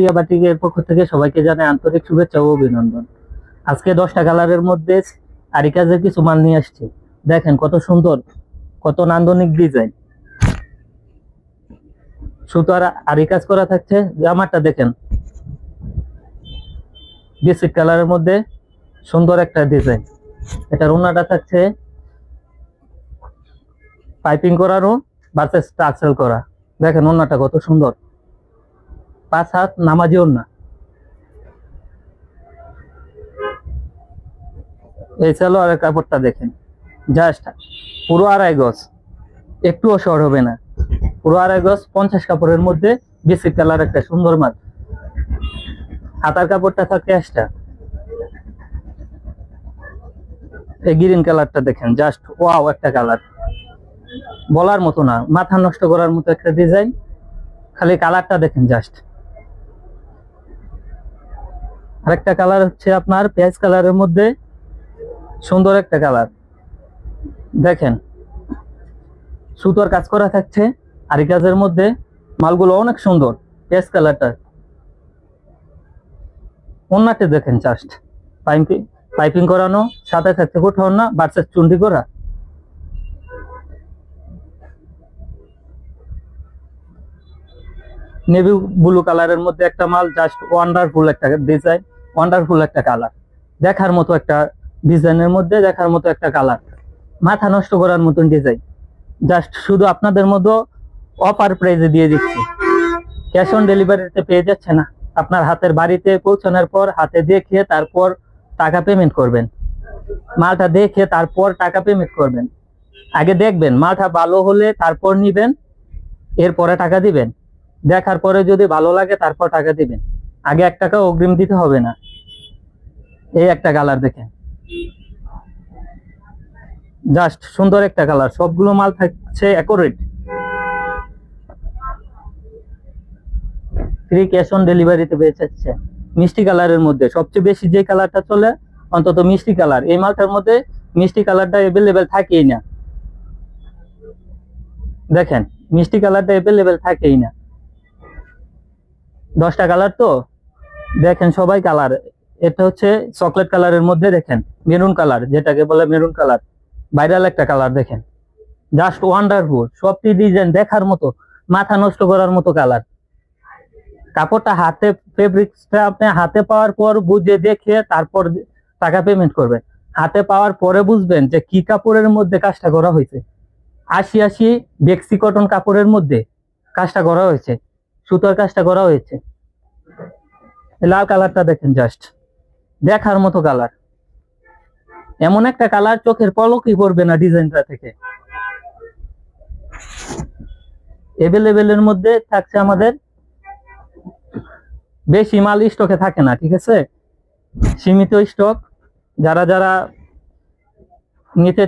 প্রিয়া বাটিকের পক্ষ থেকে সবাইকে জানাই আন্তরিক শুভেচ্ছা ও অভিনন্দন। আজকে 10টা কালারের মধ্যে আরি কাজের কিছু মাল নিয়ে আসছি। দেখেন কত সুন্দর, কত নান্দনিক ডিজাইন, সুতার আরি কাজ করা থাকছে। জামাটা দেখেন বিস্কিট কালারের মধ্যে সুন্দর একটা ডিজাইন। এটার ওড়নাটা থাকছে পাইপিং করানো ভার্সেস টার্সেল করা। দেখেন ওড়নাটা কত সুন্দর, 5 হাত নামাজি ওড়না। এই সালোয়ারের কাপড়টা দেখেন, জাস্ট পুরো 2.5 গজ, একটুও শর্ট হবে না। পুরো 2.5 গজ 50 কাপড়ের মধ্যে বিস্কিট কালার একটা সুন্দর মাল। হাতার কাপড়টা থাকে এক্সট্রা। এই গ্রিন কালারটা দেখেন, জাস্ট ওয়াও একটা কালার, বলার মতো না, মাথা নষ্ট করার মতো একটা ডিজাইন। খালি কালারটা দেখেন জাস্ট। আরেকটা কালার হচ্ছে আপনার পেঁয়াজ কালারের মধ্যে সুন্দর একটা কালার। দেখেন সুতোর কাজ করা থাকছে আরি কাজের মধ্যে, মালগুলো অনেক সুন্দর। পেঁয়াজ কালারটা ওন্নাতে দেখেন জাস্ট পাইপিং করানো, সাথে থাকছে কোথাও না বার্সের চুন্ডি করা। নেভি ব্লু কালারের মধ্যে একটা মাল, জাস্ট ওয়ান্ডারফুল একটা ডিজাইন, ওয়ান্ডারফুল একটা কালার, দেখার মতো একটা ডিজাইনের মধ্যে দেখার মতো একটা কালার, মাথা নষ্ট করার মতন ডিজাইন। জাস্ট শুধু আপনাদের মধ্যে অফার প্রাইজে দিয়ে দিচ্ছি, ক্যাশ অন ডেলিভারিতে পেয়ে যাচ্ছে না। আপনার হাতের বাড়িতে পৌঁছানোর পর হাতে দেখে তারপর টাকা পেমেন্ট করবেন। মালটা দেখে তারপর টাকা পেমেন্ট করবেন। আগে দেখবেন মালটা ভালো হলে তারপর নিবেন, এরপরে টাকা দিবেন। দেখার পরে যদি ভালো লাগে তারপর টাকা দিবেন, আগে 1 টাকা অগ্রিম দিতে হবে না। এই একটা কালার দেখেন, জাস্ট সুন্দর একটা কালার। সবগুলো মাল থাকছে অ্যাকুরেট, ফ্রি ক্যাশ অন ডেলিভারিতে পেয়ে যাচ্ছে। মিষ্টি কালারের মধ্যে সবচেয়ে বেশি যে কালারটা চলে অন্তত মিষ্টি কালার। এই মালটার মধ্যে মিষ্টি কালারটা অ্যাভেলেবেল থাকেই না। দেখেন মিষ্টি কালারটা অ্যাভেলেবেল থাকেই না। 10টা কালার তো দেখেন সবাই কালার। এটা হচ্ছে চকলেট কালারের মধ্যে দেখেন মেরুন কালার, যেটাকে বলে মেরুন কালার, ভাইরাল একটা কালার। দেখেন জাস্ট ওয়ান্ডারফুল, সবটি ডিজাইন দেখার মতো, মাথা নষ্ট করার মতো কালার। কাপড়টা হাতে, ফেব্রিক্সটা আপনি হাতে পাওয়ার পর বুঝে দেখে তারপর টাকা পেমেন্ট করবেন। হাতে পাওয়ার পরে বুঝবেন যে কি কাপড়ের মধ্যে কাজটা করা হয়েছে। 80 বেক্সি কটন কাপড়ের মধ্যে কাজটা করা হয়েছে, সুতোর কাজটা করা হয়েছে। লাল কালারটা দেখেন, জাস্ট দেখার মতো কালার, এমন একটা কালার চোখের পলকই পড়বে না ডিজাইনটা থেকে। এভেলেবেলের মধ্যে থাকছে আমাদের, বেশি মাল স্টকে থাকে না, ঠিক আছে, সীমিত স্টক। যারা যারা নিতে